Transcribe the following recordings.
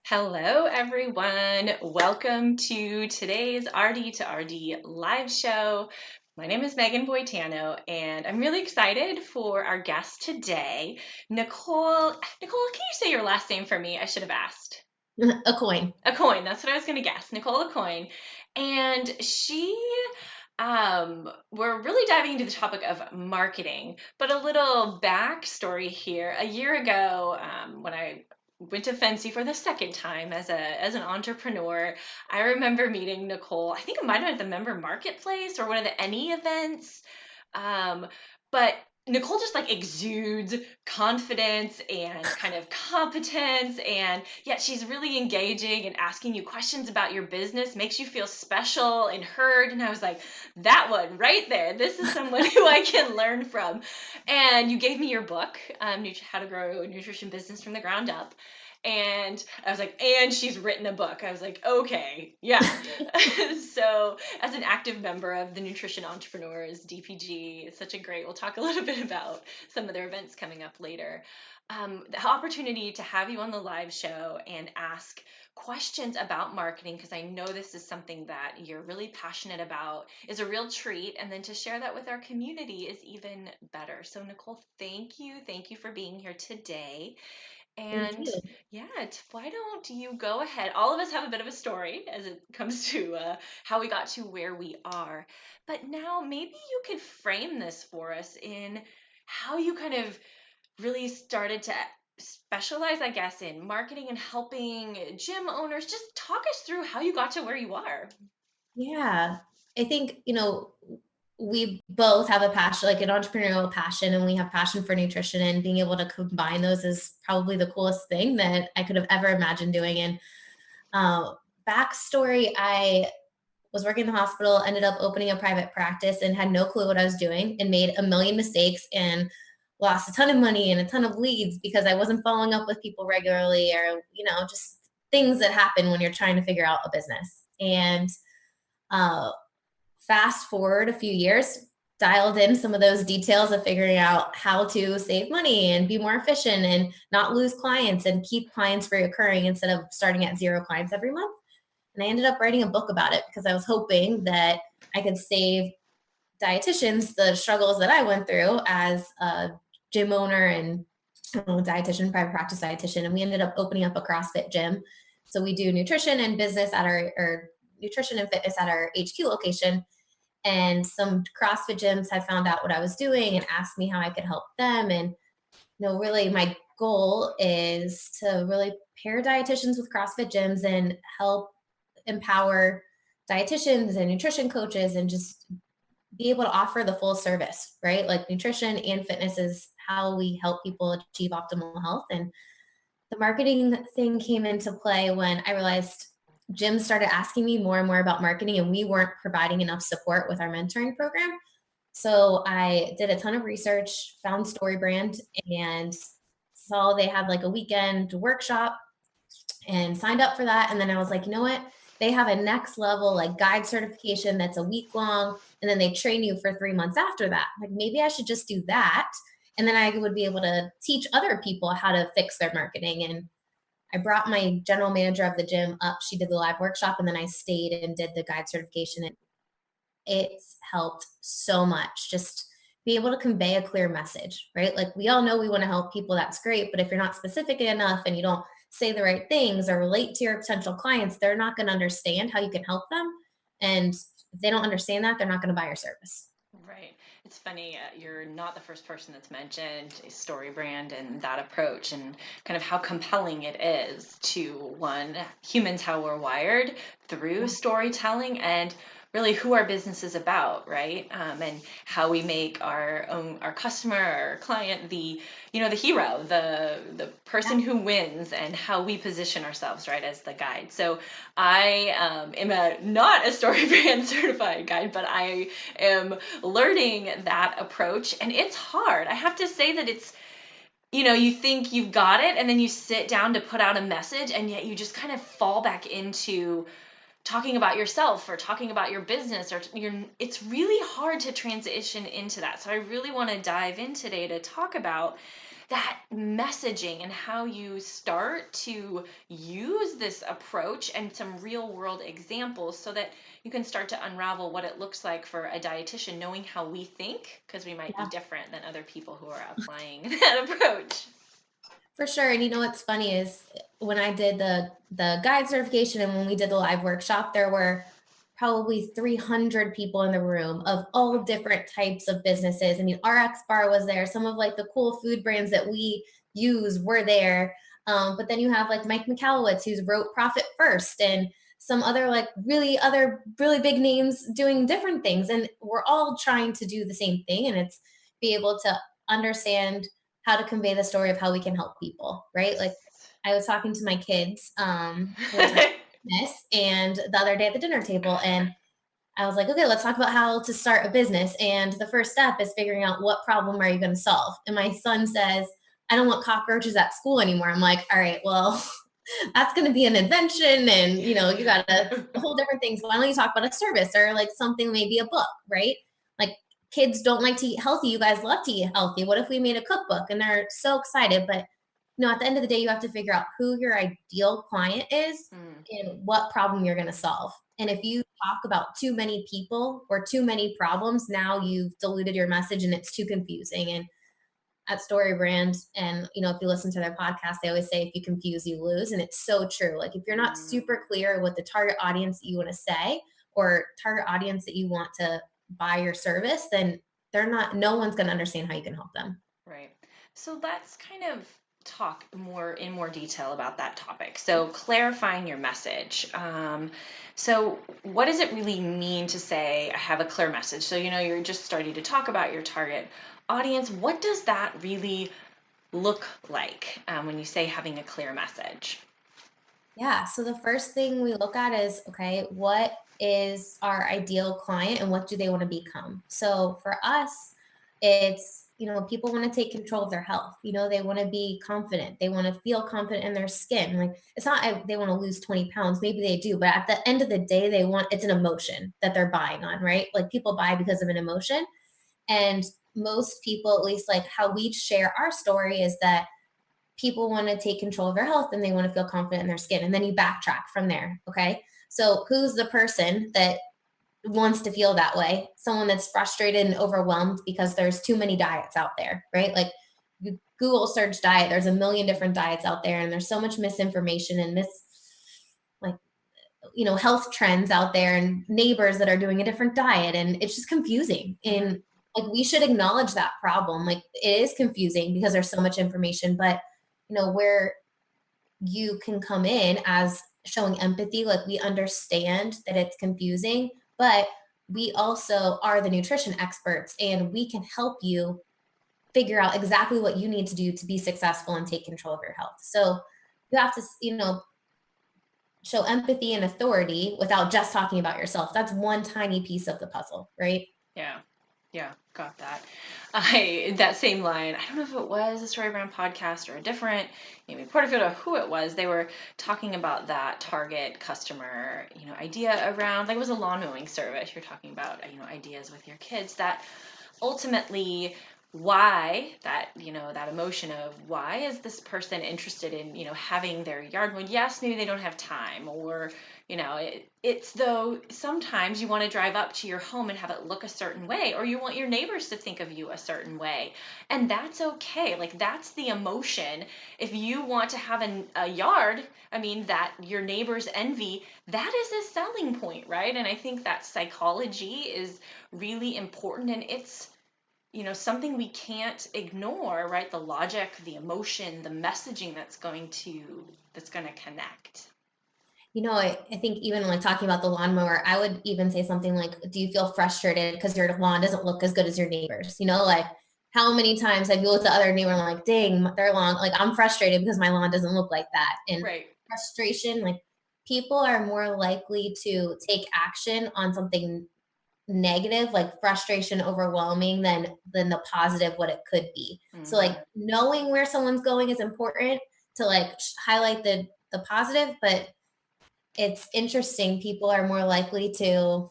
Hello, everyone. Welcome to today's RD2RD Live Show. My name is Megan Boitano, and I'm really excited for our guest today, Nicole. Nicole, can you say your last name for me? I should have asked. Aucoin. Aucoin, that's what I was going to guess. Nicole Aucoin. And we're really diving into the topic of marketing, but a little backstory here. A year ago, when I went to Fancy for the second time as an entrepreneur, I remember meeting Nicole. I think it might have been at the Member Marketplace or one of the Any events. But Nicole just like exudes confidence and kind of competence, and yet she's really engaging and asking you questions about your business, makes you feel special and heard. And I was like, that one right there, this is someone who I can learn from. And you gave me your book, How to Grow a Nutrition Business from the Ground Up. And I was like, and she's written a book. I was like, okay, yeah. So, as an active member of the Nutrition Entrepreneurs, DPG, it's such a great, we'll talk a little bit about some of their events coming up later. The opportunity to have you on the live show and ask questions about marketing, because I know this is something that you're really passionate about, is a real treat. And then to share that with our community is even better. So, Nicole, thank you. Thank you for being here today. Thank And you. yeah, why don't you go ahead? All of us have a bit of a story as it comes to how we got to where we are. But now maybe you could frame this for us in how you kind of really started to specialize, I guess, in marketing and helping gym owners. Just talk us through how you got to where you are. Yeah. I think, we both have a passion, like an entrepreneurial passion, and we have passion for nutrition, and being able to combine those is probably the coolest thing that I could have ever imagined doing. And uh, backstory, I was working in the hospital, ended up opening a private practice and had no clue what I was doing and made a million mistakes and lost a ton of money and a ton of leads because I wasn't following up with people regularly, or, just things that happen when you're trying to figure out a business. And uh, fast forward a few years, dialed in some of those details of figuring out how to save money and be more efficient and not lose clients and keep clients reoccurring instead of starting at 0 clients every month. And I ended up writing a book about it because I was hoping that I could save dietitians the struggles that I went through as a gym owner and dietitian, private practice dietitian. And we ended up opening up a CrossFit gym. So we do nutrition and business at or nutrition and fitness at our HQ location. And some CrossFit gyms had found out what I was doing and asked me how I could help them. And really my goal is to really pair dietitians with CrossFit gyms and help empower dietitians and nutrition coaches and just be able to offer the full service, right? Like nutrition and fitness is how we help people achieve optimal health. And the marketing thing came into play when I realized gyms started asking me more and more about marketing, and we weren't providing enough support with our mentoring program. So I did a ton of research, found StoryBrand, and saw they had like a weekend workshop and signed up for that. And then I was like, you know what? They have a next level like guide certification that's a week long, and then they train you for 3 months after that. Like maybe I should just do that. And then I would be able to teach other people how to fix their marketing. And I brought my general manager of the gym up. She did the live workshop, and then I stayed and did the guide certification. And it's helped so much. Just be able to convey a clear message, right? Like we all know we want to help people, that's great. But if you're not specific enough and you don't say the right things or relate to your potential clients, they're not going to understand how you can help them. And if they don't understand that, they're not going to buy your service. Right. It's funny, you're not the first person that's mentioned a story brand and that approach, and kind of how compelling it is to one, humans, how we're wired through storytelling, and really who our business is about, right? And how we make our customer, our client, the hero, the person who wins, and how we position ourselves, right, as the guide. So I am not a story brand certified guide, but I am learning that approach, and it's hard. I have to say that it's, you think you've got it, and then you sit down to put out a message, and yet you just kind of fall back into talking about yourself or talking about your business, or it's really hard to transition into that. So I really want to dive in today to talk about that messaging and how you start to use this approach and some real world examples so that you can start to unravel what it looks like for a dietitian, knowing how we think, because we might be Yeah, different than other people who are applying that approach. for sure. And you know what's funny is when I did the guide certification and when we did the live workshop, there were probably 300 people in the room of all different types of businesses. I mean, RX Bar was there. Some of like the cool food brands that we use were there. But then you have like Mike McAllowitz, who's wrote Profit First, and some other like really big names doing different things. And we're all trying to do the same thing. And it's be able to understand how to convey the story of how we can help people, right? Like I was talking to my kids, who are trying business and the other day at the dinner table, and I was like, okay, let's talk about how to start a business. And the first step is figuring out what problem are you going to solve. And my son says, I don't want cockroaches at school anymore. I'm like, all right, well, that's going to be an invention. And, you know, you got a whole different things. Why don't you talk about a service or like something, maybe a book, right? Like kids don't like to eat healthy. You guys love to eat healthy. What if we made a cookbook? And they're so excited. But, you know, at the end of the day, you have to figure out who your ideal client is and what problem you're going to solve. And if you talk about too many people or too many problems, now you've diluted your message and it's too confusing. And at StoryBrand, and you know, if you listen to their podcast, they always say, if you confuse, you lose. And it's so true. Like if you're not super clear with the target audience that you want to say or target audience that you want to buy your service, then no one's going to understand how you can help them. Right. So let's kind of talk in more detail about that topic. So clarifying your message. So what does it really mean to say I have a clear message? So, you know, you're just starting to talk about your target audience. What does that really look like when you say having a clear message? Yeah. So the first thing we look at is, okay, what is our ideal client and what do they want to become? So for us, it's, you know, people want to take control of their health. You know, they want to be confident. They want to feel confident in their skin. Like it's not they want to lose 20 pounds. Maybe they do, but at the end of the day, it's an emotion that they're buying on, right? Like people buy because of an emotion. And most people, at least like how we share our story, is that people want to take control of their health and they want to feel confident in their skin. And then you backtrack from there. Okay. So who's the person that wants to feel that way? Someone that's frustrated and overwhelmed because there's too many diets out there, right? Like you Google search diet, there's a million different diets out there and there's so much misinformation and like, you know, health trends out there and neighbors that are doing a different diet. And it's just confusing. And like, we should acknowledge that problem. Like it is confusing because there's so much information, but you know, where you can come in as showing empathy, like we understand that it's confusing, but we also are the nutrition experts and we can help you figure out exactly what you need to do to be successful and take control of your health. So you have to, you know, show empathy and authority without just talking about yourself. That's one tiny piece of the puzzle, right? Yeah. Yeah, got that. That same line, I don't know if it was a StoryBrand podcast or a different, maybe Porterfield or who it was, they were talking about that target customer, you know, idea around, like it was a lawn mowing service. You're talking about, you know, ideas with your kids that ultimately why that, you know, that emotion of why is this person interested in, you know, having their yard mowed? Yes, maybe they don't have time, or you know, it's though sometimes you want to drive up to your home and have it look a certain way, or you want your neighbors to think of you a certain way, and that's okay. Like that's the emotion. If you want to have a yard, I mean, that your neighbors envy, that is a selling point, right? And I think that psychology is really important, and it's, you know, something we can't ignore, right? The logic, the emotion, the messaging that's going to connect. You know, I think even like talking about the lawnmower, I would even say something like, do you feel frustrated because your lawn doesn't look as good as your neighbors? You know, like how many times have you looked at the other neighbor and like, dang, their lawn, like I'm frustrated because my lawn doesn't look like that. And Right. frustration, like people are more likely to take action on something negative, like frustration, overwhelming than the positive, what it could be. So like knowing where someone's going is important to like highlight the positive, but it's interesting. People are more likely to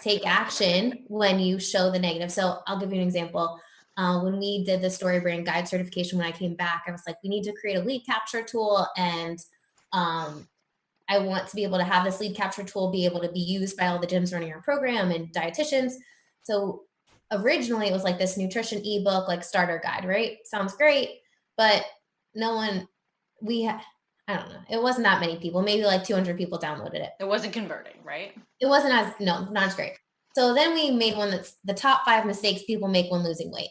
take action when you show the negative. So I'll give you an example. When we did the StoryBrand guide certification, when I came back, I was like, we need to create a lead capture tool. And I want to be able to have this lead capture tool be able to be used by all the gyms running our program and dietitians. So originally it was like this nutrition ebook, like starter guide, right? Sounds great, but no one, I don't know. It wasn't that many people, maybe like 200 people downloaded it. It wasn't converting, right? It wasn't not as great. So then we made one that's the top 5 mistakes people make when losing weight.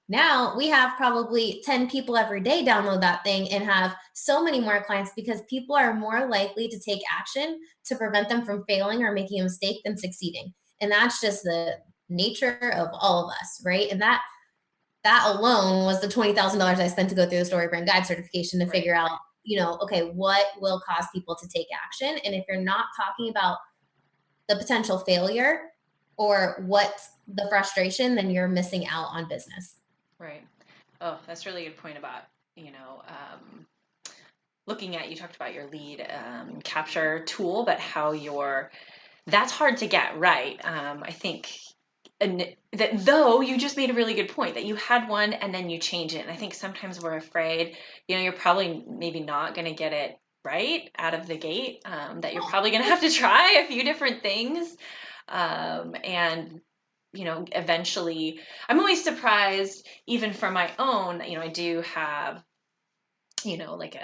Now we have probably 10 people every day download that thing and have so many more clients because people are more likely to take action to prevent them from failing or making a mistake than succeeding. And that's just the nature of all of us, right? And that alone was the $20,000 I spent to go through the StoryBrand guide certification to figure out, okay, what will cause people to take action? And if you're not talking about the potential failure or what's the frustration, then you're missing out on business. Right. Oh, that's really a good point about, looking at, you talked about your lead capture tool, but how that's hard to get right. I think that though you just made a really good point that you had one and then you change it. And I think sometimes we're afraid, you're probably maybe not going to get it right out of the gate, that you're probably going to have to try a few different things. And eventually I'm always surprised even for my own, I do have, like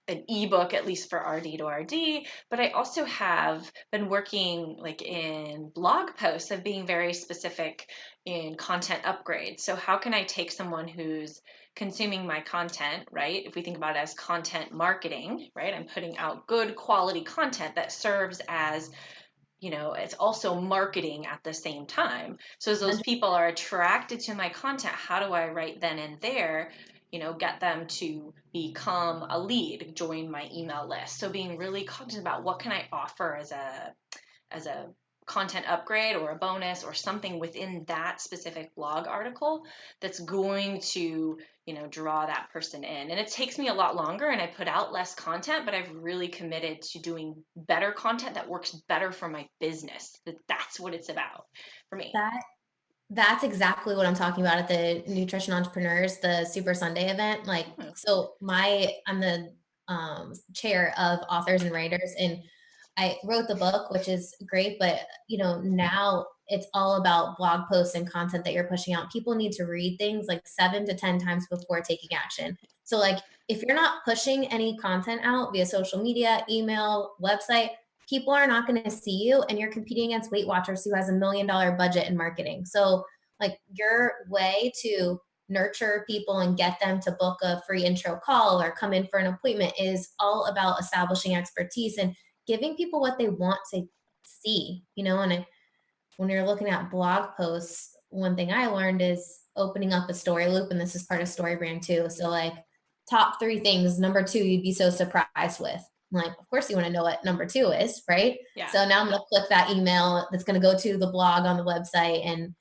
an ebook, at least for RD2RD, but I also have been working like in blog posts of being very specific in content upgrades. So how can I take someone who's consuming my content, right? If we think about it as content marketing, right? I'm putting out good quality content that serves as, it's also marketing at the same time. So as those people are attracted to my content, how do I right then and there, get them to become a lead, join my email list? So being really cognizant about what can I offer as a content upgrade or a bonus or something within that specific blog article that's going to, draw that person in. And it takes me a lot longer and I put out less content, but I've really committed to doing better content that works better for my business. That's what it's about for me. That's exactly what I'm talking about at the Nutrition Entrepreneurs, the Super Sunday event. Like, so I'm the chair of authors and writers, and I wrote the book, which is great, but now it's all about blog posts and content that you're pushing out. People need to read things like 7 to 10 times before taking action. So like, if you're not pushing any content out via social media, email, website, people are not going to see you, and you're competing against Weight Watchers who has $1 million budget in marketing. So like, your way to nurture people and get them to book a free intro call or come in for an appointment is all about establishing expertise and giving people what they want to see, and when you're looking at blog posts, one thing I learned is opening up a story loop. And this is part of StoryBrand too. So like, top 3 things, number 2, you'd be so surprised with. Like, of course you want to know what number 2 is, right? Yeah. So now I'm going to click that email that's going to go to the blog on the website, and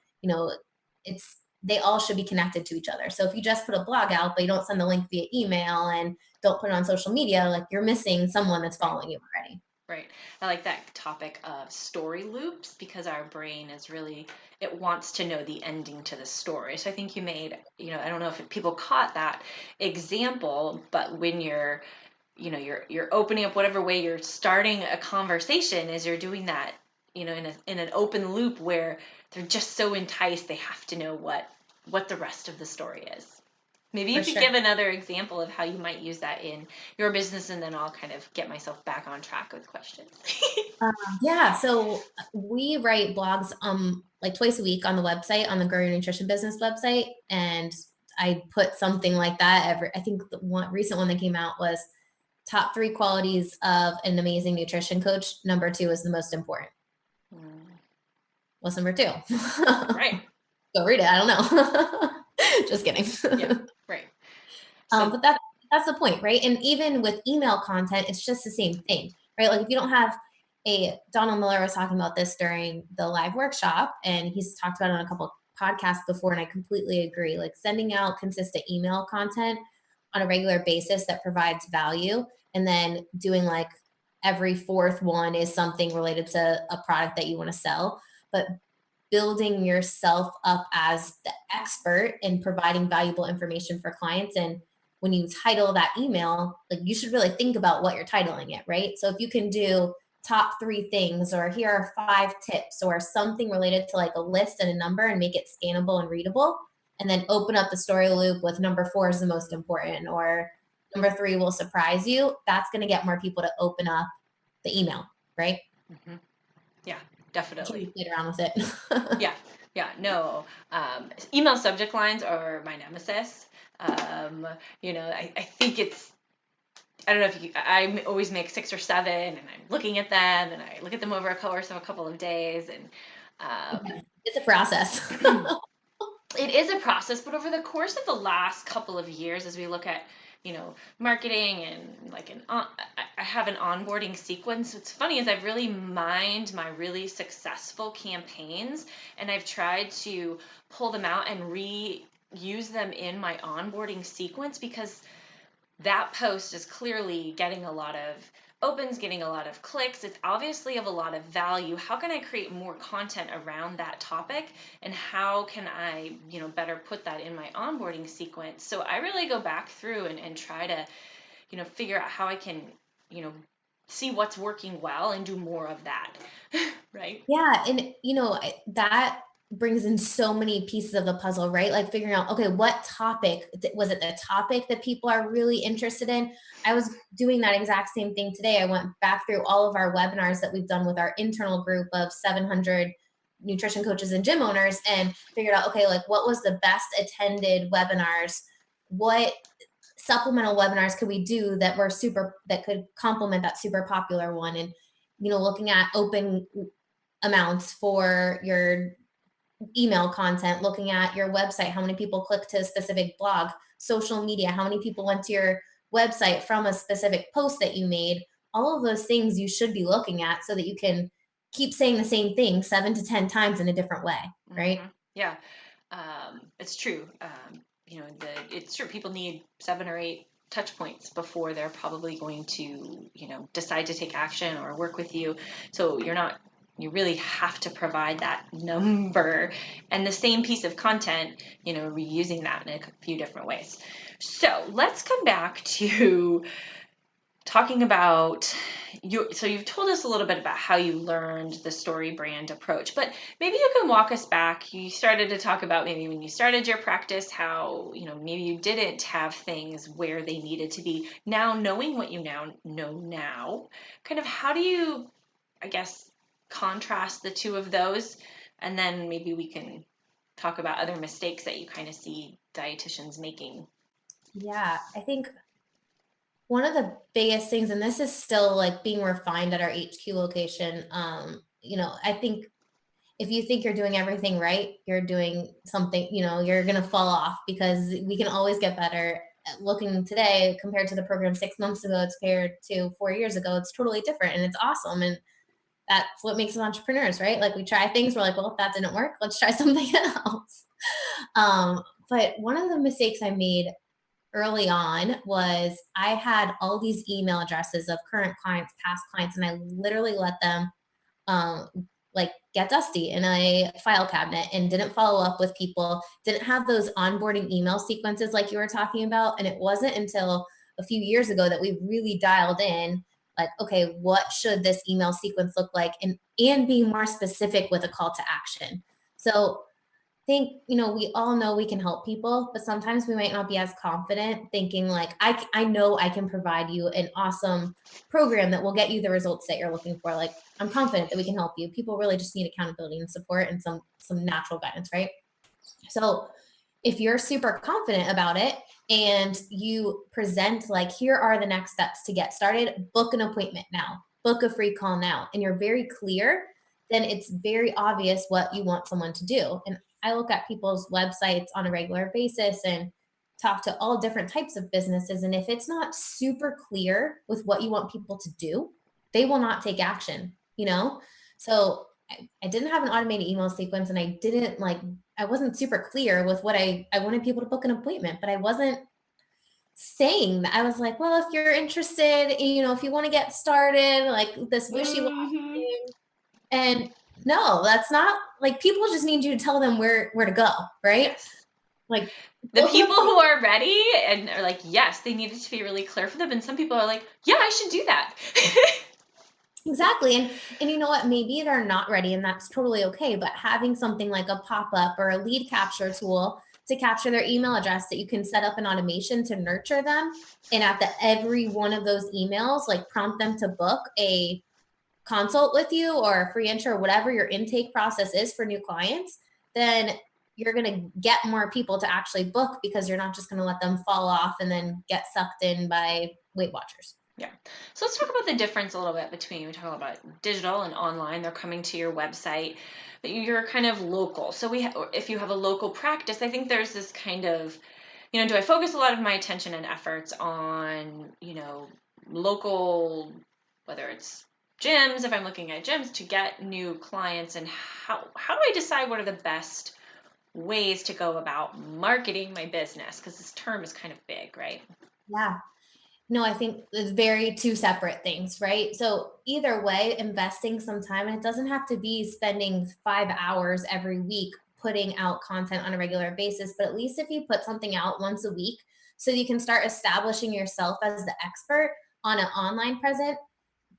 they all should be connected to each other. So if you just put a blog out, but you don't send the link via email and don't put it on social media, like, you're missing someone that's following you already. Right. I like that topic of story loops because our brain is really, it wants to know the ending to the story. So I think you made, I don't know if people caught that example, but when you're opening up whatever way you're starting a conversation, is you're doing that, in an open loop where they're just so enticed they have to know what the rest of the story is. Maybe you could give another example of how you might use that in your business, and then I'll kind of get myself back on track with questions. Yeah. So we write blogs like twice a week on the website, on the Grow Your Nutrition Business website. And I put something like that I think the recent one that came out was top 3 qualities of an amazing nutrition coach. Number 2 is the most important. What's number 2? Right. Go read it. I don't know. Just kidding. Yeah. Right. So, but that's the point, right? And even with email content, it's just the same thing, right? Like, if you don't have Donald Miller was talking about this during the live workshop, and he's talked about it on a couple podcasts before, and I completely agree. Like, sending out consistent email content on a regular basis that provides value, and then doing like every 4th one is something related to a product that you want to sell. But building yourself up as the expert in providing valuable information for clients. And when you title that email, like you should really think about what you're titling it, right? So if you can do top 3 things, or here are 5 tips, or something related to like a list and a number, and make it scannable and readable, and then open up the story loop with number 4 is the most important, or number 3 will surprise you, that's going to get more people to open up the email, right? Mm-hmm. Yeah, definitely. Play around with it. Yeah, no. Email subject lines are my nemesis. I think I don't know if I always make 6 or 7, and I'm looking at them, and I look at them over a course of a couple of days, and it's a process. It is a process, but over the course of the last couple of years, as we look at, marketing and like I have an onboarding sequence. What's funny is I've really mined my really successful campaigns, and I've tried to pull them out and reuse them in my onboarding sequence, because that post is clearly getting a lot of opens, getting a lot of clicks. It's obviously of a lot of value. How can I create more content around that topic? And how can I, better put that in my onboarding sequence? So I really go back through and try to, figure out how I can, see what's working well and do more of that. Right? Yeah. And, that brings in so many pieces of the puzzle, right? Like figuring out, okay, what topic was it, the topic that people are really interested in? I was doing that exact same thing today. I went back through all of our webinars that we've done with our internal group of 700 nutrition coaches and gym owners, and figured out, okay, like what was the best attended webinars? What supplemental webinars could we do that could complement that super popular one? And, looking at open amounts for your email content, looking at your website, how many people click to a specific blog, social media, how many people went to your website from a specific post that you made. All of those things you should be looking at so that you can keep saying the same thing 7 to 10 times in a different way, right? Mm-hmm. Yeah, it's true. It's true. People need 7 or 8 touch points before they're probably going to, decide to take action or work with you. So you really have to provide that number and the same piece of content, reusing that in a few different ways. So let's come back to talking about so you've told us a little bit about how you learned the StoryBrand approach, but maybe you can walk us back. You started to talk about maybe when you started your practice, how, maybe you didn't have things where they needed to be. Now, knowing what you now know, kind of how do you, I guess, contrast the two of those? And then maybe we can talk about other mistakes that you kind of see dietitians making. Yeah, I think one of the biggest things, and this is still like being refined at our HQ location, I think if you think you're doing everything right, you're doing something, you're going to fall off, because we can always get better. Looking today compared to the program 6 months ago, it's compared to 4 years ago, it's totally different, and it's awesome. And that's what makes us entrepreneurs, right? Like we try things, we're like, well, if that didn't work, let's try something else. But one of the mistakes I made early on was I had all these email addresses of current clients, past clients, and I literally let them like get dusty in a file cabinet and didn't follow up with people, didn't have those onboarding email sequences like you were talking about. And it wasn't until a few years ago that we really dialed in, like, okay, what should this email sequence look like? And be more specific with a call to action. So think, we all know we can help people, but sometimes we might not be as confident thinking like, I know I can provide you an awesome program that will get you the results that you're looking for. Like, I'm confident that we can help you. People really just need accountability and support and some natural guidance, right? So if you're super confident about it and you present like, here are the next steps to get started, book an appointment now, book a free call now, and you're very clear, then it's very obvious what you want someone to do. And I look at people's websites on a regular basis and talk to all different types of businesses. And if it's not super clear with what you want people to do, they will not take action, So I didn't have an automated email sequence, and I wasn't super clear with what I wanted people to book an appointment, but I wasn't saying that. I was like, well, if you're interested, if you want to get started, like this wishy-washy thing. And No, that's not like, people just need you to tell them where to go, right? Yes. Like, The go to the people who are ready and are like, yes, they need it to be really clear for them. And some people are like, yeah, I should do that. Exactly. And you know what? Maybe they're not ready, and that's totally okay. But having something like a pop-up or a lead capture tool to capture their email address that you can set up an automation to nurture them. And at the every one of those emails, like, prompt them to book a consult with you or a free intro or whatever your intake process is for new clients, then you're going to get more people to actually book, because you're not just going to let them fall off and then get sucked in by Weight Watchers. Yeah. So let's talk about the difference a little bit between, we talk about digital and online. They're coming to your website, but you're kind of local. So if you have a local practice, I think there's this kind of, do I focus a lot of my attention and efforts on, local, whether it's gyms, if I'm looking at gyms to get new clients, and how do I decide what are the best ways to go about marketing my business? Because this term is kind of big, right? Yeah. No, I think it's very two separate things, right? So either way, investing some time, and it doesn't have to be spending 5 hours every week putting out content on a regular basis, but at least if you put something out once a week, so you can start establishing yourself as the expert on an online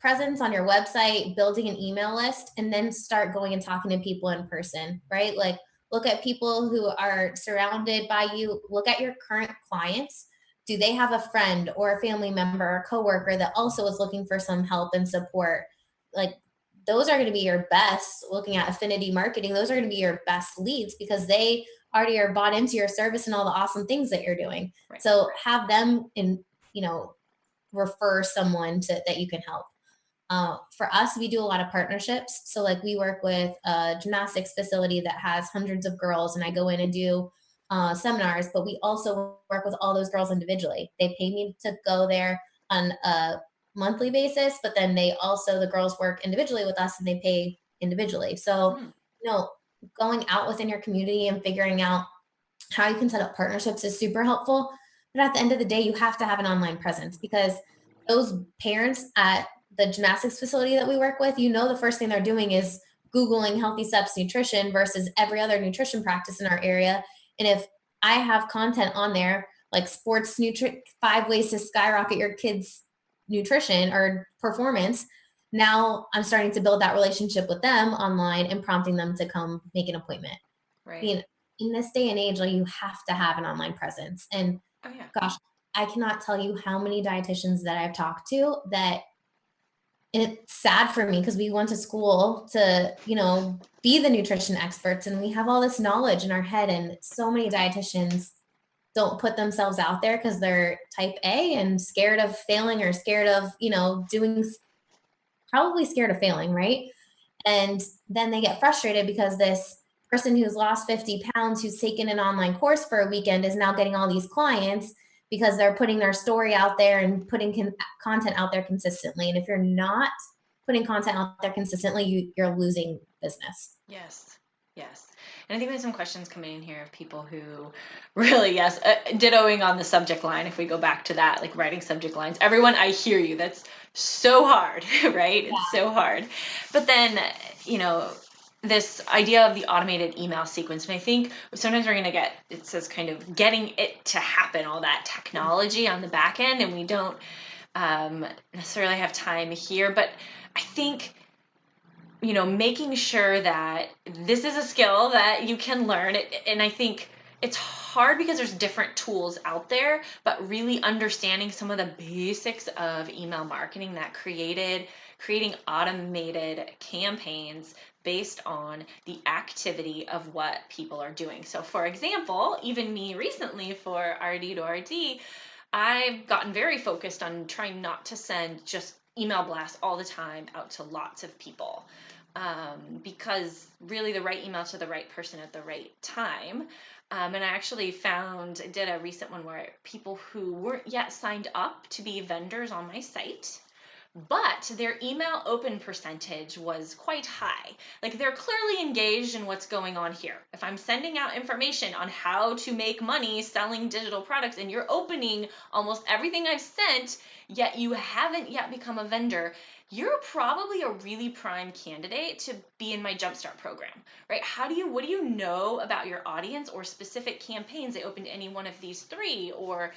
presence on your website, building an email list, and then start going and talking to people in person, right? Like, look at people who are surrounded by you, look at your current clients. Do they have a friend or a family member or coworker that also is looking for some help and support? Like, those are going to be your best, looking at affinity marketing, those are going to be your best leads, because they already are bought into your service and all the awesome things that you're doing. Right. So have them refer someone that you can help. For us, we do a lot of partnerships. So, like, we work with a gymnastics facility that has hundreds of girls, and I go in and do seminars, but we also work with all those girls individually. They pay me to go there on a monthly basis, but then the girls work individually with us and they pay individually. So, you know, going out within your community and figuring out how you can set up partnerships is super helpful. But at the end of the day, you have to have an online presence, because those parents at the gymnastics facility that we work with, the first thing they're doing is Googling healthy steps nutrition versus every other nutrition practice in our area. And if I have content on there, like 5 ways to skyrocket your kids' nutrition or performance, now I'm starting to build that relationship with them online and prompting them to come make an appointment. Right. In this day and age, like, you have to have an online presence. And Oh, yeah. gosh, I cannot tell you how many dietitians that I've talked to that, and it's sad for me, because we went to school to, be the nutrition experts, and we have all this knowledge in our head, and so many dietitians don't put themselves out there because they're type A and scared of failing, or scared of, probably scared of failing, right? And then they get frustrated because this person who's lost 50 pounds, who's taken an online course for a weekend, is now getting all these clients because they're putting their story out there and putting content out there consistently. And if you're not putting content out there consistently, you're losing business. Yes. Yes. And I think there's some questions coming in here of people who really, yes, dittoing on the subject line. If we go back to that, like writing subject lines, everyone, I hear you. That's so hard, right? Yeah. It's so hard. But then, this idea of the automated email sequence, and I think sometimes we're going to get, it says kind of getting it to happen, all that technology on the back end, and we don't necessarily have time here. But I think, making sure that this is a skill that you can learn. And I think it's hard because there's different tools out there, but really understanding some of the basics of email marketing, that creating automated campaigns based on the activity of what people are doing. So for example, even me recently for RD2RD, I've gotten very focused on trying not to send just email blasts all the time out to lots of people, because really the right email to the right person at the right time. And I actually did a recent one where people who weren't yet signed up to be vendors on my site, but their email open percentage was quite high. Like, they're clearly engaged in what's going on here. If I'm sending out information on how to make money selling digital products and you're opening almost everything I've sent, yet you haven't yet become a vendor, you're probably a really prime candidate to be in my Jumpstart program, right? What do you know about your audience or specific campaigns that open to any one of these three? Or,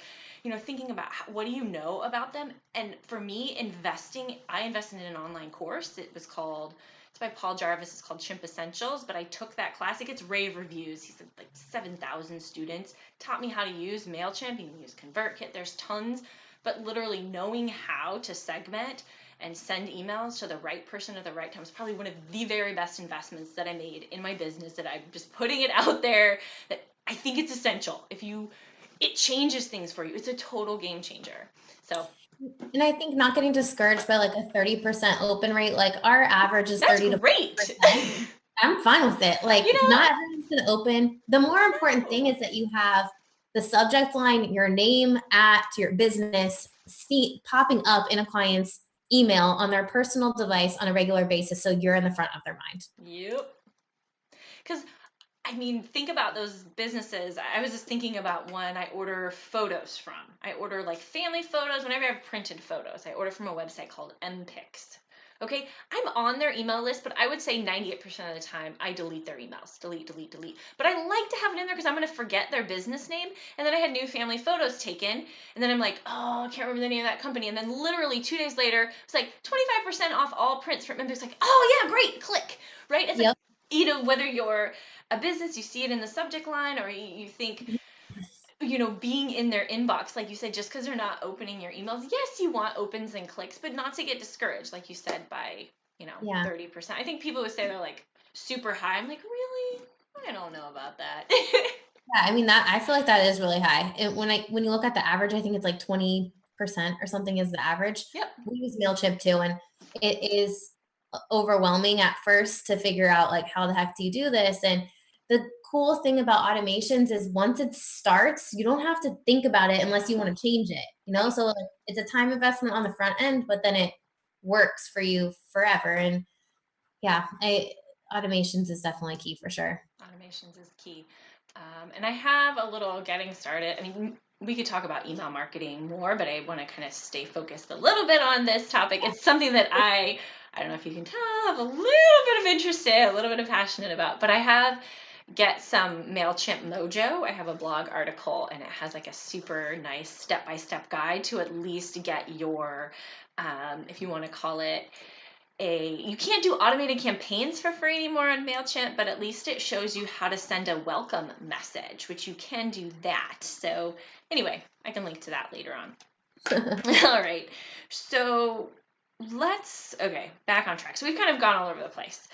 thinking about what do you know about them? And for me, I invested in an online course. It's by Paul Jarvis. It's called Chimp Essentials, but I took that class. It gets rave reviews. He said like 7,000 students, taught me how to use MailChimp. You can use ConvertKit. There's tons, but literally knowing how to segment and send emails to the right person at the right time is probably one of the very best investments that I made in my business, that I'm just putting it out there, that I think it's essential. It changes things for you. It's a total game changer. So, and I think not getting discouraged by like a 30% open rate, like our average is that's 30 to 40%. great. I'm fine with it. Like, not everyone's going to open. The more important thing is that you have the subject line, your name at your business, popping up in a client's email on their personal device on a regular basis, so you're in the front of their mind. Yep. Because think about those businesses. I was just thinking about one I order photos from. I order like family photos. Whenever I have printed photos, I order from a website called MPix. Okay, I'm on their email list, but I would say 98% of the time I delete their emails. Delete. But I like to have it in there because I'm going to forget their business name. And then I had new family photos taken. And then I'm like, oh, I can't remember the name of that company. And then literally 2 days later, it's like 25% off all prints from MPix. Like, oh, yeah, great, click. Right? It's Yep. like, whether you're a business, you see it in the subject line, or you think, being in their inbox, like you said, just because they're not opening your emails. Yes, you want opens and clicks, but not to get discouraged, like you said, by, 30%. I think people would say they're like super high. I'm like, really? I don't know about that. Yeah, I feel like that is really high. And when you look at the average, I think it's like 20% or something is the average. Yep. We use MailChimp too, and it is overwhelming at first to figure out like, how the heck do you do this? And the cool thing about automations is once it starts, you don't have to think about it unless you want to change it, so like, it's a time investment on the front end, but then it works for you forever. And yeah, automations is definitely key for sure. Automations is key. And I have a little getting started. We could talk about email marketing more, but I want to kind of stay focused a little bit on this topic. It's something that I don't know if you can tell, I have a little bit of interest in, a little bit of passionate about, but I have get some MailChimp Mojo. I have a blog article and it has like a super nice step-by-step guide to at least get your, if you want to call it, you can't do automated campaigns for free anymore on MailChimp, but at least it shows you how to send a welcome message, which you can do that. So anyway, I can link to that later on. All right. So back on track. So we've kind of gone all over the place.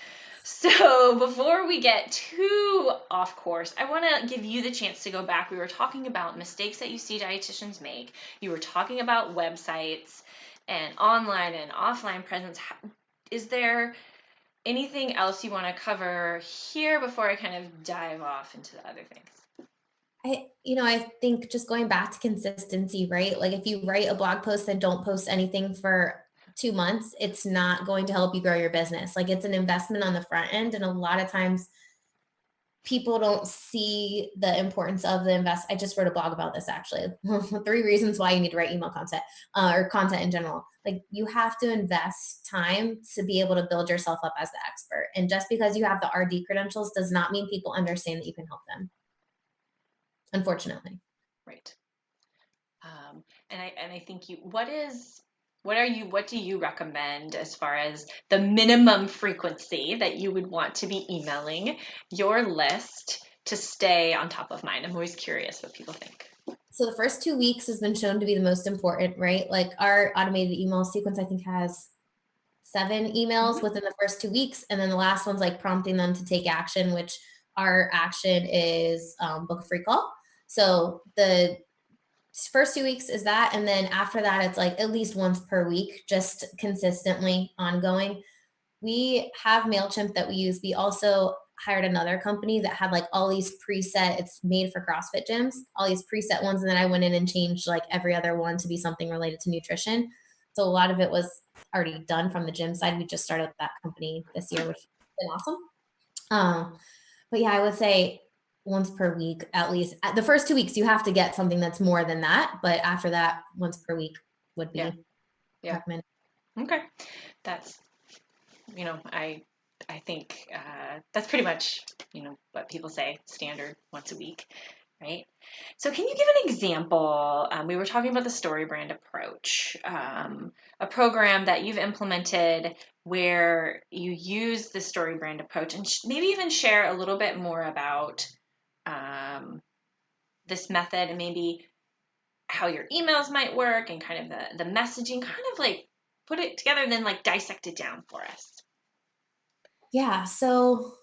So before we get too off course, I want to give you the chance to go back. We were talking about mistakes that you see dietitians make. You were talking about websites and online and offline presence. Is there anything else you want to cover here before I kind of dive off into the other things? I think just going back to consistency, right? Like if you write a blog post and don't post anything for 2 months, it's not going to help you grow your business. Like it's an investment on the front end. And a lot of times people don't see the importance of the I just wrote a blog about this actually. 3 reasons why you need to write email content or content in general. Like you have to invest time to be able to build yourself up as the expert. And just because you have the RD credentials does not mean people understand that you can help them. Unfortunately. Right. And I think what do you recommend as far as the minimum frequency that you would want to be emailing your list to stay on top of mind? I'm always curious what people think. So the first 2 weeks has been shown to be the most important, right? Like our automated email sequence, I think has 7 emails within the first 2 weeks. And then the last one's like prompting them to take action, which our action is book a free call. So the first 2 weeks is that. And then after that, it's like at least once per week, just consistently ongoing. We have MailChimp that we use. We also hired another company that had like all these preset, it's made for CrossFit gyms, all these preset ones. And then I went in and changed like every other one to be something related to nutrition. So a lot of it was already done from the gym side. We just started that company this year, which has been awesome. But yeah, I would say once per week, at least. The first 2 weeks, you have to get something that's more than that. But after that, once per week would be recommended. Okay. That's, I think that's pretty much, what people say, standard once a week, right? So can you give an example? We were talking about the StoryBrand approach, a program that you've implemented where you use the StoryBrand approach, and maybe even share a little bit more about this method, and maybe how your emails might work, and kind of the messaging, kind of like put it together and then like dissect it down for us. Yeah. So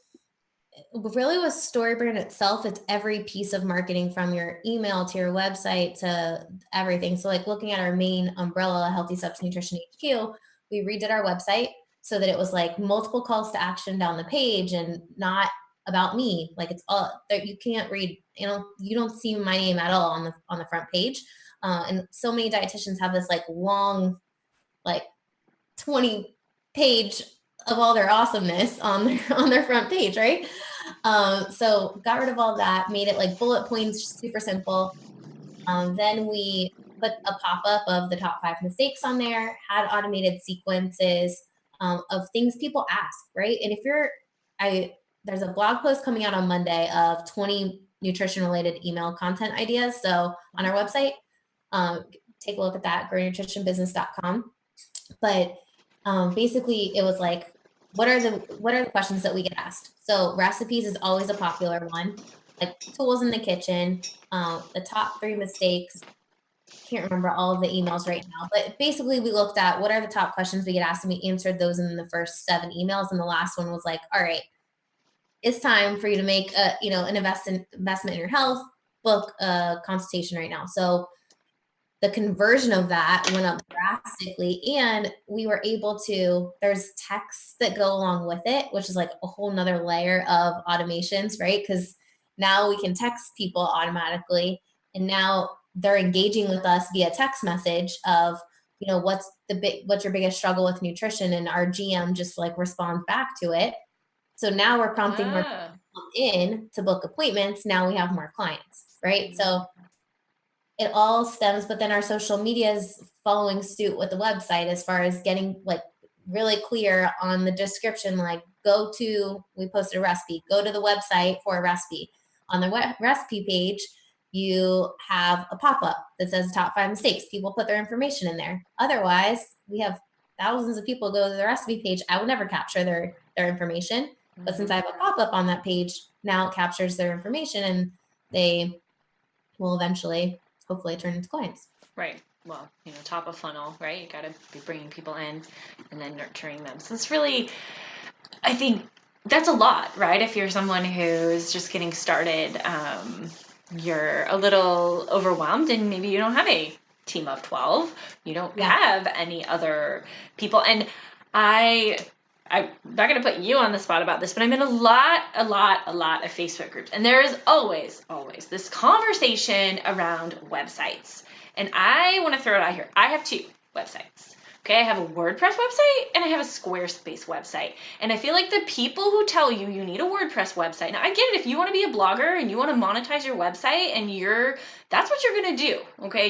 really with StoryBrand itself, it's every piece of marketing from your email to your website to everything. So like looking at our main umbrella, Healthy Steps Nutrition HQ, we redid our website so that it was like multiple calls to action down the page and not about me. Like it's all that you can't read, you don't see my name at all on the front page. And so many dietitians have this like long, like 20 page of all their awesomeness on their front page, right? So got rid of all that, made it like bullet points, super simple. Then we put a pop-up of the top 5 mistakes on there, had automated sequences of things people ask, right? And there's a blog post coming out on Monday of 20 nutrition related email content ideas. So on our website, take a look at that, grownutritionbusiness.com. But basically it was like, what are the questions that we get asked? So recipes is always a popular one, like tools in the kitchen, the top 3 mistakes. Can't remember all of the emails right now, but basically we looked at what are the top questions we get asked, and we answered those in the first 7 emails. And the last one was like, all right, it's time for you to make an investment in your health, book a consultation right now. So the conversion of that went up drastically, and we were able to, there's texts that go along with it, which is like a whole nother layer of automations, right? Because now we can text people automatically, and now they're engaging with us via text message of, what's your biggest struggle with nutrition, and our GM just like responds back to it. So now we're prompting more people in to book appointments. Now we have more clients, right? So it all stems, but then our social media is following suit with the website as far as getting like really clear on the description, like we posted a recipe, go to the website for a recipe. On the recipe page, you have a pop-up that says top 5 mistakes. People put their information in there. Otherwise, we have thousands of people go to the recipe page. I will never capture their information. But since I have a pop-up on that page, now it captures their information, and they will eventually hopefully turn into clients. Right. Well, top of funnel, right? You got to be bringing people in and then nurturing them. So it's really, I think that's a lot, right? If you're someone who's just getting started, you're a little overwhelmed, and maybe you don't have a team of 12. You don't have any other people. And I'm not going to put you on the spot about this, but I'm in a lot of Facebook groups. And there is always this conversation around websites. And I want to throw it out here. I have 2 websites. Okay, I have a WordPress website and I have a Squarespace website. And I feel like the people who tell you need a WordPress website. Now, I get it. If you want to be a blogger and you want to monetize your website, and that's what you're going to do. Okay,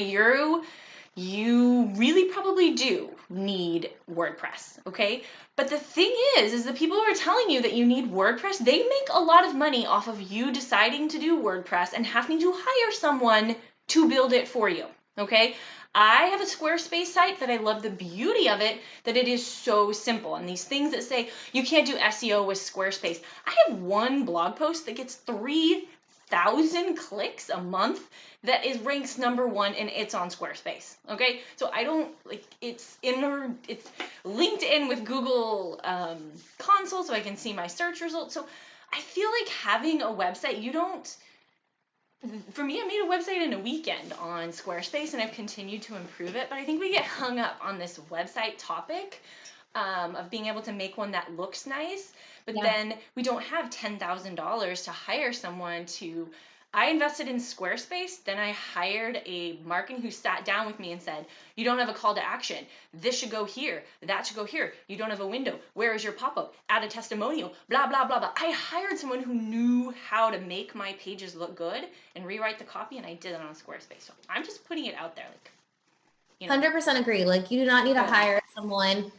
you really probably do need WordPress, okay? But the thing is the people who are telling you that you need WordPress, they make a lot of money off of you deciding to do WordPress and having to hire someone to build it for you, okay? I have a Squarespace site that I love the beauty of it, that it is so simple. And these things that say you can't do SEO with Squarespace. I have one blog post that gets 3,000 clicks a month that ranks number 1, and it's on Squarespace. Okay, so I don't it's linked in with Google Console, so I can see my search results. So I feel like having a website, for me, I made a website in a weekend on Squarespace, and I've continued to improve it. But I think we get hung up on this website topic of being able to make one that looks nice, but then we don't have $10,000 to hire someone to. I invested in Squarespace, then I hired a marketing who sat down with me and said, you don't have a call to action. This should go here. That should go here. You don't have a window. Where is your pop-up? Add a testimonial. Blah, blah, blah, blah. I hired someone who knew how to make my pages look good and rewrite the copy, and I did it on Squarespace. So I'm just putting it out there. 100% agree. Like, you do not need to hire someone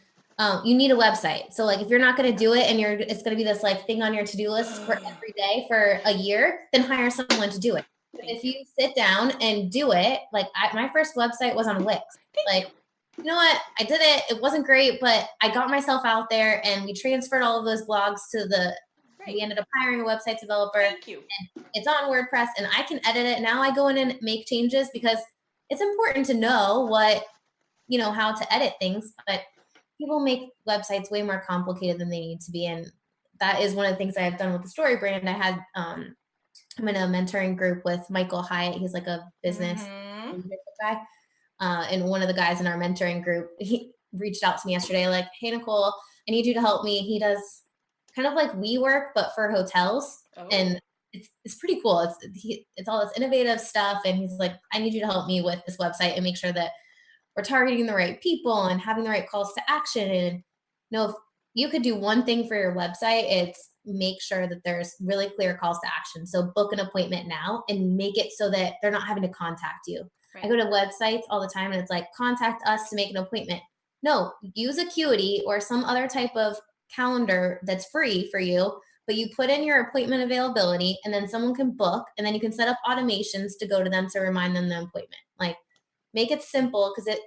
you need a website. So like, if you're not going to do it and it's going to be this like thing on your to-do list for every day for a year, then hire someone to do it. But if you sit down and do it, like my first website was on Wix. Like, you know what? I did it. It wasn't great, but I got myself out there and we transferred all of those blogs to we ended up hiring a website developer. Thank you. And it's on WordPress and I can edit it. Now I go in and make changes because it's important to know how to edit things, but people make websites way more complicated than they need to be. And that is one of the things I've done with the StoryBrand. I had, I'm in a mentoring group with Michael Hyatt. He's like a business guy. And one of the guys in our mentoring group, he reached out to me yesterday, like, hey, Nicole, I need you to help me. He does kind of like WeWork, but for hotels. Oh. And it's pretty cool. It's all this innovative stuff. And he's like, I need you to help me with this website and make sure that we're targeting the right people and having the right calls to action. And if you could do one thing for your website, it's make sure that there's really clear calls to action. So book an appointment now and make it so that they're not having to contact you. Right. I go to websites all the time and it's like, contact us to make an appointment. No, use Acuity or some other type of calendar that's free for you, but you put in your appointment availability and then someone can book and then you can set up automations to go to them to remind them the appointment. Like, make it simple, because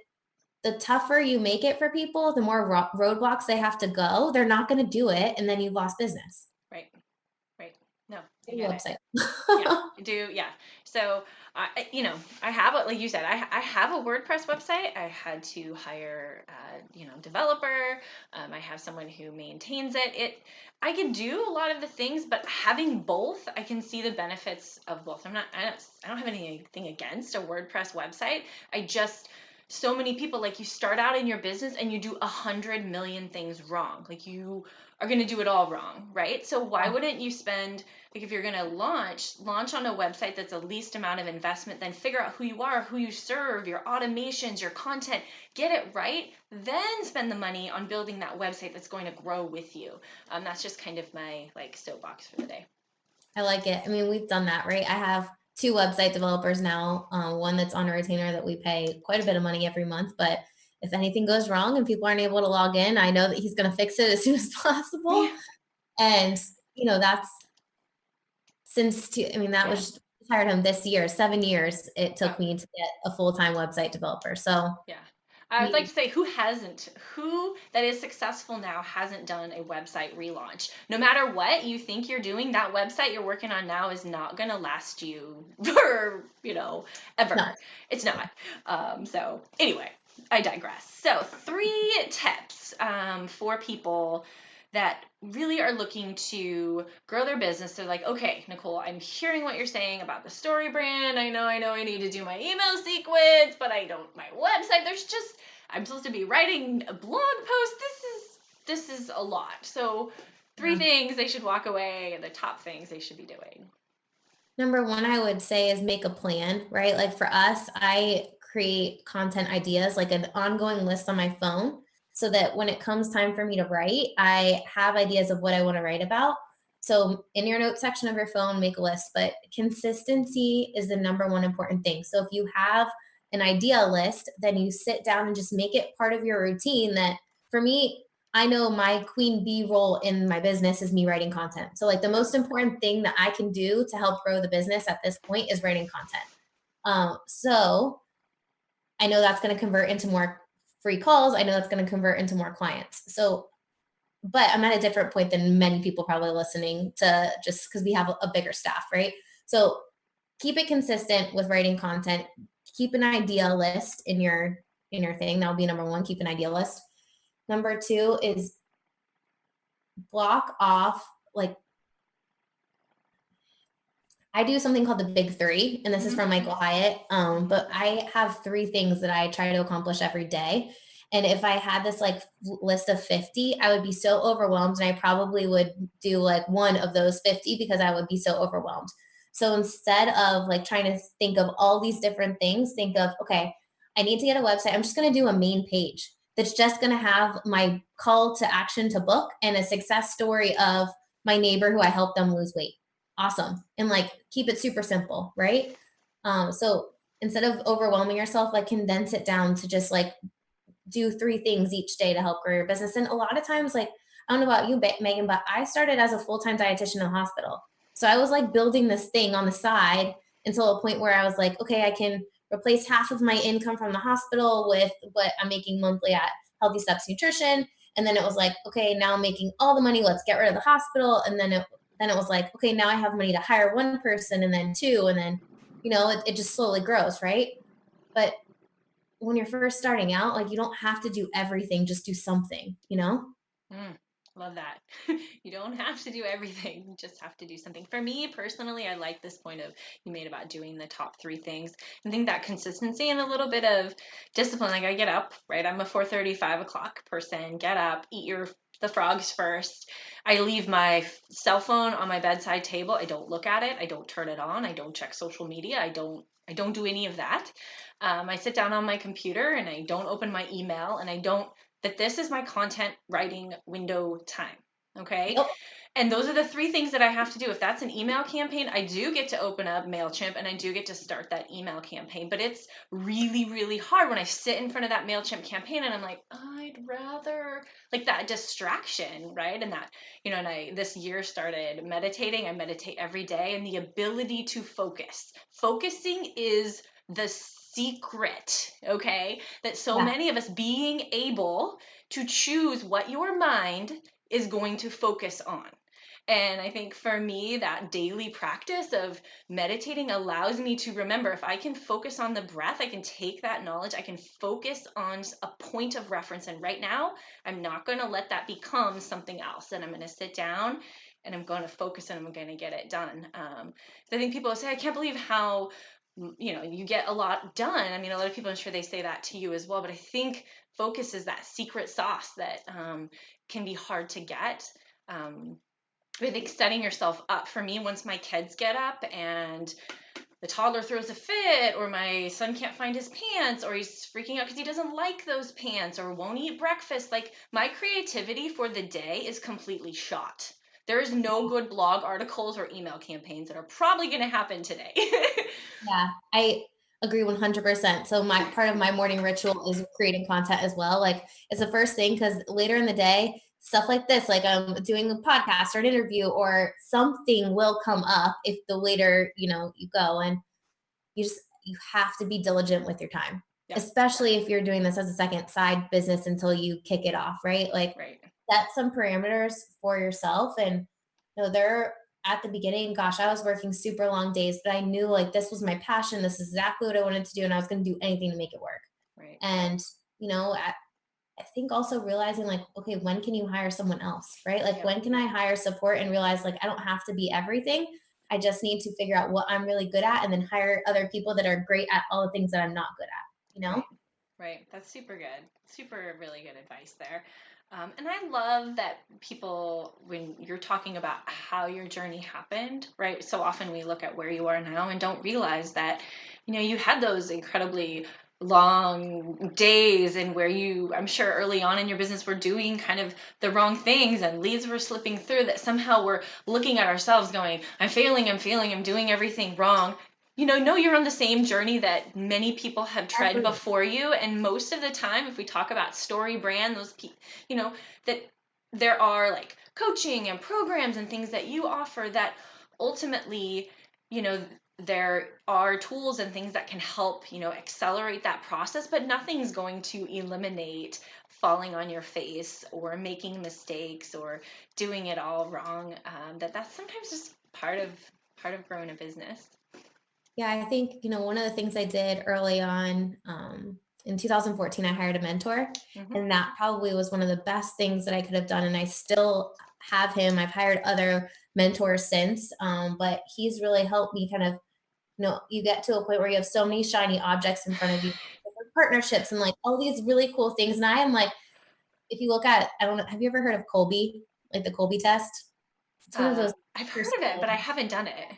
the tougher you make it for people, the more roadblocks they have to go. They're not going to do it, and then you've lost business. Right. No, I get website. Yeah, I do. Yeah. So, I have, like you said, I have a WordPress website. I had to hire, developer. I have someone who maintains it. I can do a lot of the things, but having both, I can see the benefits of both. I don't have anything against a WordPress website. So many people, like, you start out in your business and you do 100 million things wrong. Like, you are going to do it all wrong, right? So why wouldn't you spend, like, if you're going to launch on a website that's the least amount of investment, then figure out who you are, who you serve, your automations, your content, get it right, then spend the money on building that website that's going to grow with you. That's just kind of my, like, soapbox for the day. I like it. I mean, we've done that, right? I have 2 website developers now, one that's on a retainer that we pay quite a bit of money every month, but if anything goes wrong and people aren't able to log in, I know that he's going to fix it as soon as possible. Yeah. And, that's was hired him this year, 7 years it took me to get a full-time website developer. So yeah. I would like to say, who that is successful now hasn't done a website relaunch? No matter what you think you're doing, that website you're working on now is not going to last you for, ever. No. It's not. So anyway, I digress. So 3 tips for people that really are looking to grow their business. They're like, okay, Nicole, I'm hearing what you're saying about the StoryBrand. I know I need to do my email sequence, but my website, I'm supposed to be writing a blog post. This is a lot. So 3 things they should walk away, the top things they should be doing. Number 1, I would say, is make a plan, right? Like, for us, I create content ideas, like an ongoing list on my phone, so that when it comes time for me to write, I have ideas of what I want to write about. So in your notes section of your phone, make a list, but consistency is the number 1 important thing. So if you have an idea list, then you sit down and just make it part of your routine. That, for me, I know my queen bee role in my business is me writing content. So, like, the most important thing that I can do to help grow the business at this point is writing content. So I know that's going to convert into more free calls. I know that's going to convert into more clients. So, but I'm at a different point than many people probably listening to, just because we have a bigger staff, right? So keep it consistent with writing content. Keep an idea list in your thing. That'll be number 1, keep an idea list. Number 2 is block off, like, I do something called the big 3, and this is from Michael Hyatt. But I have 3 things that I try to accomplish every day. And if I had this, like, list of 50, I would be so overwhelmed, and I probably would do, like, 1 of those 50 because I would be so overwhelmed. So instead of, like, trying to think of all these different things, think of, okay, I need to get a website. I'm just going to do a main page that's just going to have my call to action to book and a success story of my neighbor who I helped them lose weight. Awesome. And, like, keep it super simple, right? So instead of overwhelming yourself, like, condense it down to just, like, do 3 things each day to help grow your business. And a lot of times, like, I don't know about you, Megan, but I started as a full-time dietitian in the hospital. So I was like building this thing on the side until a point where I was like, okay, I can replace half of my income from the hospital with what I'm making monthly at Healthy Steps Nutrition. And then it was like, okay, now I'm making all the money. Let's get rid of the hospital. And then it was like, okay, now I have money to hire one person and then two. And then, it just slowly grows, right? But when you're first starting out, like, you don't have to do everything, just do something, Love that. You don't have to do everything. You just have to do something. For me personally, I like this point of you made about doing the top 3 things. I think that consistency and a little bit of discipline. Like, I get up, right? I'm a 4:30, 5 o'clock person. Get up, eat the frogs first. I leave my cell phone on my bedside table. I don't look at it. I don't turn it on. I don't check social media. I don't do any of that. I sit down on my computer and I don't open my email, and I don't that this is my content writing window time. Okay. Yep. And those are the 3 things that I have to do. If that's an email campaign, I do get to open up MailChimp and I do get to start that email campaign. But it's really, really hard when I sit in front of that MailChimp campaign and I'm like, I'd rather, like, that distraction, right? And that, and this year started meditating. I meditate every day, and the ability to focus. Focusing is the secret, okay? That so Yeah. many of us being able to choose what your mind is going to focus on. And I think for me, that daily practice of meditating allows me to remember, if I can focus on the breath, I can take that knowledge, I can focus on a point of reference. And right now, I'm not going to let that become something else. And I'm going to sit down and I'm going to focus and I'm going to get it done. So I think people say, I can't believe how you get a lot done. I mean, a lot of people, I'm sure they say that to you as well, but I think focus is that secret sauce that can be hard to get. I think setting yourself up, for me, once my kids get up and the toddler throws a fit, or my son can't find his pants, or he's freaking out because he doesn't like those pants or won't eat breakfast, like, my creativity for the day is completely shot. There is no good blog articles or email campaigns that are probably going to happen today. Yeah, I agree 100%. So part of my morning ritual is creating content as well. Like, it's the first thing, because later in the day, stuff like this, like I'm doing a podcast or an interview or something, will come up if the later, you go, and you have to be diligent with your time, Yeah. especially if you're doing this as a second side business until you kick it off, right? Like, Right. set some parameters for yourself. And they're at the beginning, gosh, I was working super long days, but I knew, like, this was my passion. This is exactly what I wanted to do. And I was going to do anything to make it work. Right. And, I think also realizing, like, okay, when can you hire someone else, right? Like, when can I hire support and realize, like, I don't have to be everything. I just need to figure out what I'm really good at, and then hire other people that are great at all the things that I'm not good at, Right. That's super good. Super, really good advice there. And I love that people, when you're talking about how your journey happened, right? So often we look at where you are now and don't realize that, you had those incredibly long days, and where I'm sure early on in your business, were doing kind of the wrong things and leads were slipping through, that somehow we're looking at ourselves going, I'm failing, I'm doing everything wrong. No, you're on the same journey that many people have tread before you. And most of the time, if we talk about StoryBrand, those people, that there are, like, coaching and programs and things that you offer that ultimately, there are tools and things that can help, accelerate that process, but nothing's going to eliminate falling on your face or making mistakes or doing it all wrong. That's sometimes just part of growing a business. Yeah, I think, one of the things I did early on, in 2014, I hired a mentor, and that probably was one of the best things that I could have done. And I still have him. I've hired other mentors since, but he's really helped me kind of, you get to a point where you have so many shiny objects in front of you, different partnerships and, like, all these really cool things. And I am like, if you look at, I don't know, have you ever heard of Colby, like the Colby test? It's one of those. I've heard of it, but I haven't done it.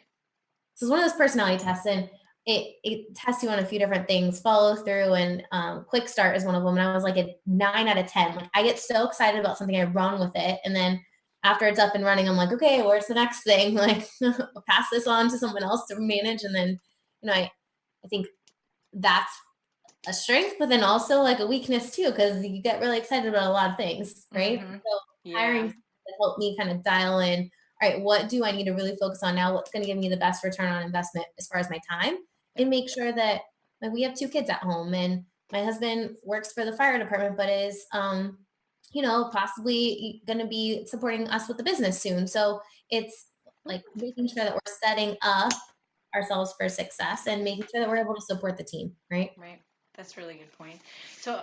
So it's one of those personality tests, and it tests you on a few different things, follow through, and quick start is one of them. And I was like a 9 out of 10. Like, I get so excited about something, I run with it. And then after it's up and running, I'm like, okay, where's the next thing? Like, I'll pass this on to someone else to manage. And then, I think that's a strength, but then also like a weakness too, because you get really excited about a lot of things, right? Mm-hmm. So hiring Yeah. to help me kind of dial in, all right, what do I need to really focus on now? What's going to give me the best return on investment as far as my time? Yep. And make sure that, like, we have 2 kids at home, and my husband works for the fire department, but is, possibly going to be supporting us with the business soon. So it's like making sure that we're setting up ourselves for success and making sure that we're able to support the team, right? Right. That's a really good point. So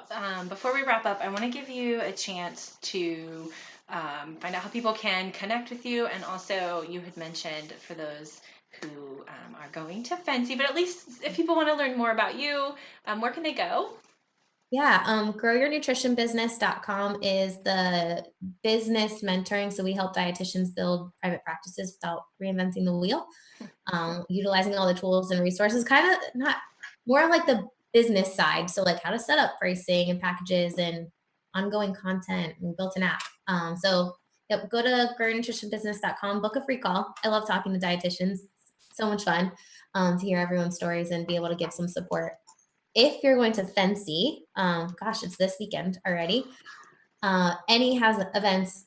before we wrap up, I want to give you a chance to find out how people can connect with you. And also, you had mentioned for those who are going to Fancy, but at least if people want to learn more about you, where can they go? Yeah, growyournutritionbusiness.com is the business mentoring. So we help dietitians build private practices without reinventing the wheel, utilizing all the tools and resources, kind of not more like the business side. So like how to set up pricing and packages and ongoing content. We built an app. Yep, go to growyournutritionbusiness.com, book a free call. I love talking to dietitians. So much fun to hear everyone's stories and be able to give some support. If you're going to Fancy, gosh, it's this weekend already. Any has events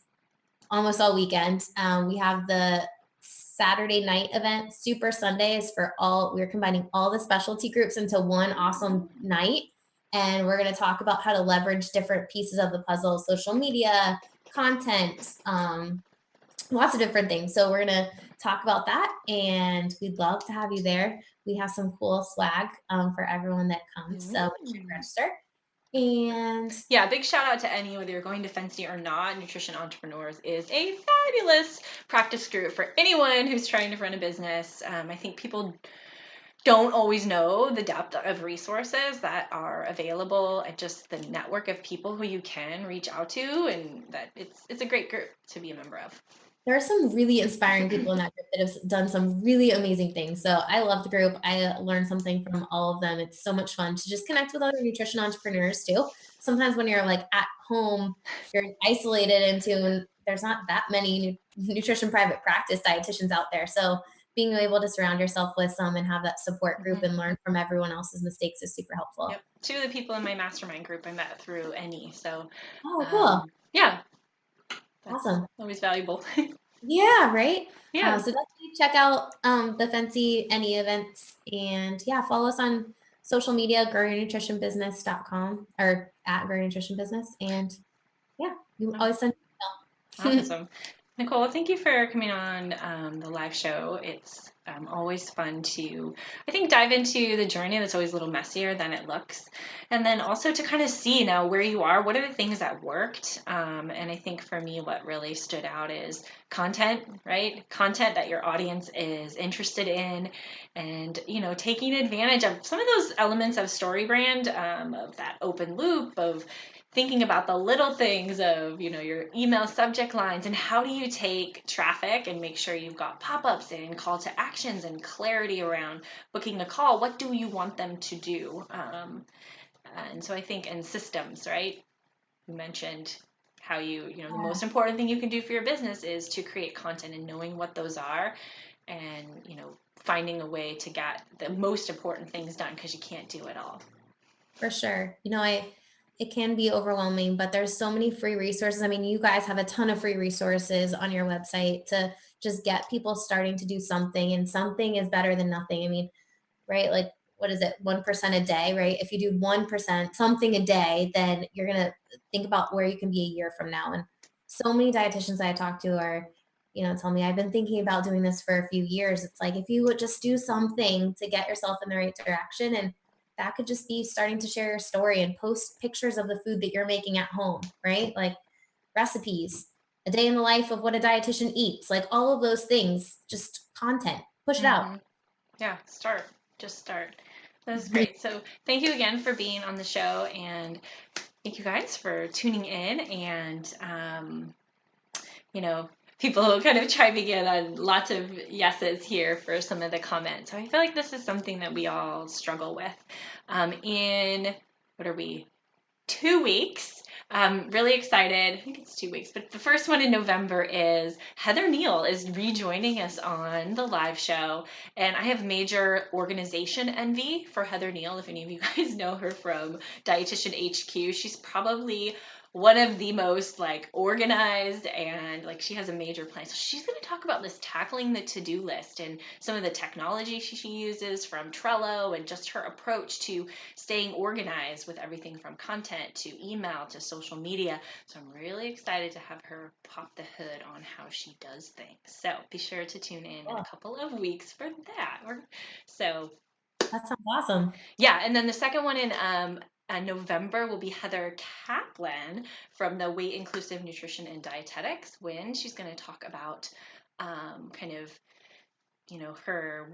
almost all weekend. We have the Saturday night event. Super Sunday is for all, we're combining all the specialty groups into one awesome night. And we're going to talk about how to leverage different pieces of the puzzle, social media, content, lots of different things. So we're going to talk about that, and we'd love to have you there. We have some cool swag for everyone that comes. So make sure you Mm. register. And Yeah, big shout out to any, whether you're going to Fancy or not. Nutrition Entrepreneurs is a fabulous practice group for anyone who's trying to run a business. I think people don't always know the depth of resources that are available and just the network of people who you can reach out to, and that it's a great group to be a member of. there are some really inspiring people in that group that have done some really amazing things. So I love the group. I learned something from all of them. It's so much fun to just connect with other nutrition entrepreneurs too. Sometimes when you're like at home, you're isolated into, and there's not that many nutrition private practice dietitians out there. So being able to surround yourself with some and have that support group and learn from everyone else's mistakes is super helpful. Yep. Two of the people in my mastermind group I met through NE. So Oh, cool. yeah, that's Awesome. always valuable. Yeah, right. Yeah. So definitely check out the Fancy Any events, and yeah, follow us on social media, growyournutritionbusiness.com or at Grow Your Nutrition Business. And yeah, you always send an email. Awesome. Nicole, thank you for coming on the live show. It's always fun to, I think, dive into the journey that's always a little messier than it looks. And then also to kind of see now where you are, what are the things that worked. And I think for me, what really stood out is content, right? Content that your audience is interested in, and, taking advantage of some of those elements of StoryBrand, of that open loop, of thinking about the little things of, your email subject lines, and how do you take traffic and make sure you've got pop-ups and call to actions and clarity around booking a call. What do you want them to do? And so I think in systems, right? You mentioned how the most important thing you can do for your business is to create content, and knowing what those are, and, finding a way to get the most important things done, because you can't do it all. For sure. It can be overwhelming, but there's so many free resources. I mean, you guys have a ton of free resources on your website to just get people starting to do something, and something is better than nothing. I mean, right? Like, what is it? 1% a day, right? If you do 1% something a day, then you're going to think about where you can be a year from now. And so many dietitians I talk to are, tell me, I've been thinking about doing this for a few years. It's like, if you would just do something to get yourself in the right direction, and that could just be starting to share your story and post pictures of the food that you're making at home, right? Like recipes, a day in the life of what a dietitian eats, like all of those things, just content, push it out. Yeah, just start. That's great. So thank you again for being on the show, and thank you guys for tuning in, and people kind of chiming in on lots of yeses here for some of the comments. So I feel like this is something that we all struggle with. In, what are we, 2 weeks, I'm really excited. I think it's 2 weeks, but the first one in November is Heather Neal is rejoining us on the live show. And I have major organization envy for Heather Neal. If any of you guys know her from Dietitian HQ, she's probably one of the most like organized, and like she has a major plan. So she's going to talk about this tackling the to-do list and some of the technology she uses from Trello, and just her approach to staying organized with everything from content to email to social media. So I'm really excited to have her pop the hood on how she does things. So be sure to tune in a couple of weeks for that. So That sounds awesome. yeah, and then the second one in November will be Heather Kaplan from the Weight Inclusive Nutrition and Dietetics, when she's going to talk about kind of, her